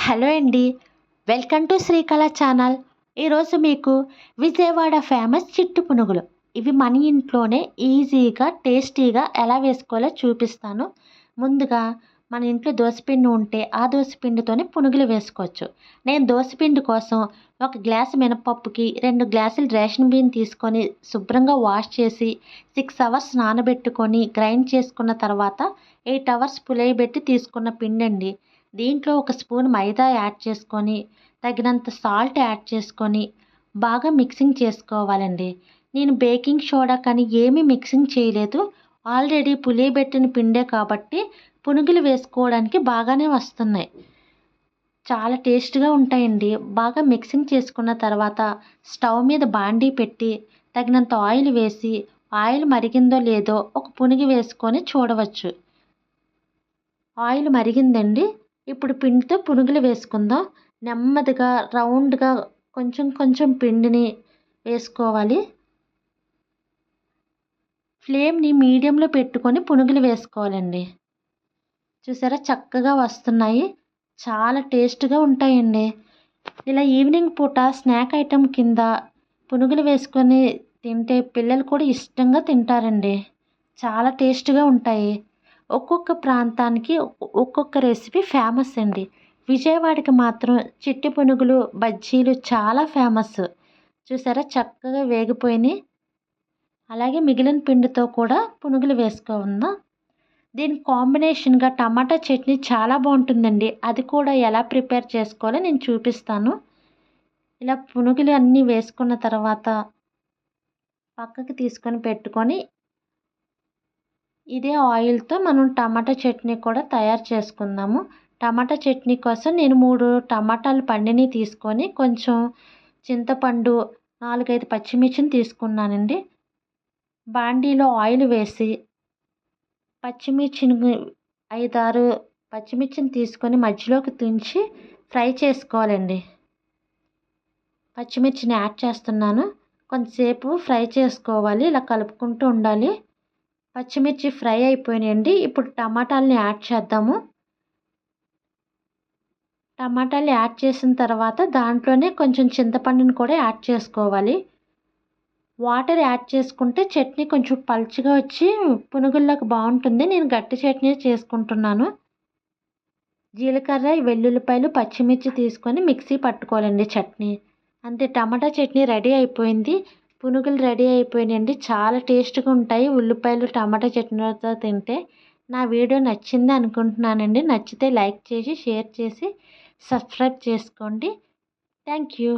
Hello అండి. Welcome to Srikala channel. ఈరోజు మీకు విజయవాడ ఫేమస్ చిట్టు పునుగులు ఇవి మన ఇంట్లోనే ఈజీగా టేస్టీగా ఎలా వేసుకోవాలో చూపిస్తాను. ముందుగా మన ఇంట్లో దోసపిండి ఉంటే ఆ దోసపిండితోనే పునుగులు వేసుకోవచ్చు. నేను దోసపిండి కోసం ఒక గ్లాసు మినపప్పుకి 2 గ్లాసులు రేషన్ బియ్యం తీసుకొని శుభ్రంగా వాష్ చేసి 6 అవర్స్ నానబెట్టుకొని గ్రైండ్ చేసుకున్న తర్వాత 8 అవర్స్ పులియబెట్టి తీసుకున్న పిండి అండి. దీంట్లో ఒక స్పూన్ మైదా యాడ్ చేసుకొని తగినంత సాల్ట్ యాడ్ చేసుకొని బాగా మిక్సింగ్ చేసుకోవాలండి. నేను బేకింగ్ సోడా కానీ ఏమీ మిక్సింగ్ చేయలేదు. ఆల్రెడీ పులియబెట్టిన పిండే కాబట్టి పునుగులు వేసుకోవడానికి బాగానే వస్తున్నాయి. చాలా టేస్ట్గా ఉంటాయండి. బాగా మిక్సింగ్ చేసుకున్న తర్వాత స్టవ్ మీద బాండీ పెట్టి తగినంత ఆయిల్ వేసి ఆయిల్ మరిగిందో లేదో ఒక పునుగు వేసుకొని చూడవచ్చు. ఆయిల్ మరిగిందండి. ఇప్పుడు పిండితో పునుగులు వేసుకుందాం. నెమ్మదిగా రౌండ్గా కొంచెం కొంచెం పిండిని వేసుకోవాలి. ఫ్లేమ్ని మీడియంలో పెట్టుకొని పునుగులు వేసుకోవాలండి. చూసారా చక్కగా వస్తున్నాయి. చాలా టేస్ట్గా ఉంటాయండి. ఇలా ఈవినింగ్ పూట స్నాక్ ఐటెం కింద పునుగులు వేసుకొని తింటే పిల్లలు కూడా ఇష్టంగా తింటారండి. చాలా టేస్ట్గా ఉంటాయి. ఒక్కొక్క ప్రాంతానికి ఒక్కొక్క రెసిపీ ఫేమస్ అండి. విజయవాడకి మాత్రం చిట్టి పునుగులు బజ్జీలు చాలా ఫేమస్. చూసారా చక్కగా వేగిపోయినాయి. అలాగే మిగిలిన పిండితో కూడా పునుగులు వేసుకుందాం. దీనికి కాంబినేషన్గా టమాటా చట్నీ చాలా బాగుంటుందండి. అది కూడా ఎలా ప్రిపేర్ చేసుకోవాలో నేను చూపిస్తాను. ఇలా పునుగులు అన్నీ వేసుకున్న తర్వాత పక్కకి తీసుకొని పెట్టుకొని ఇదే ఆయిల్తో మనం టమాటా చట్నీ కూడా తయారు చేసుకుందాము. టమాటా చట్నీ కోసం నేను 3 టమాటాలు పండిని తీసుకొని కొంచెం చింతపండు 4-5 పచ్చిమిర్చిని తీసుకున్నానండి. బాండీలో ఆయిల్ వేసి పచ్చిమిర్చిని 5-6 పచ్చిమిర్చిని తీసుకొని మధ్యలోకి తుంచి ఫ్రై చేసుకోవాలండి. పచ్చిమిర్చిని యాడ్ చేస్తున్నాను. కొంతసేపు ఫ్రై చేసుకోవాలి. ఇలా కలుపుకుంటూ ఉండాలి. పచ్చిమిర్చి ఫ్రై అయిపోయినాయండి. ఇప్పుడు టమాటాలని యాడ్ చేద్దాము. టమాటాలు యాడ్ చేసిన తర్వాత దాంట్లోనే కొంచెం చింతపండుని కూడా యాడ్ చేసుకోవాలి. వాటర్ యాడ్ చేసుకుంటే చట్నీ కొంచెం పలుచగా వచ్చి పునుగుల్లోకి బాగుంటుంది. నేను గట్టి చట్నీ చేసుకుంటున్నాను. జీలకర్ర, వెల్లుల్లిపాయలు, పచ్చిమిర్చి తీసుకొని మిక్సీ పట్టుకోవాలండి చట్నీ. అంతే టమాటా చట్నీ రెడీ అయిపోయింది. పునుగులు రెడీ అయిపోయినాయండి. చాలా టేస్ట్గా ఉంటాయి ఉల్లిపాయలు టమాటా చట్నీతో తింటే. నా వీడియో నచ్చింది అనుకుంటున్నానండి. నచ్చితే లైక్ చేసి షేర్ చేసి సబ్స్క్రైబ్ చేసుకోండి. Thank you.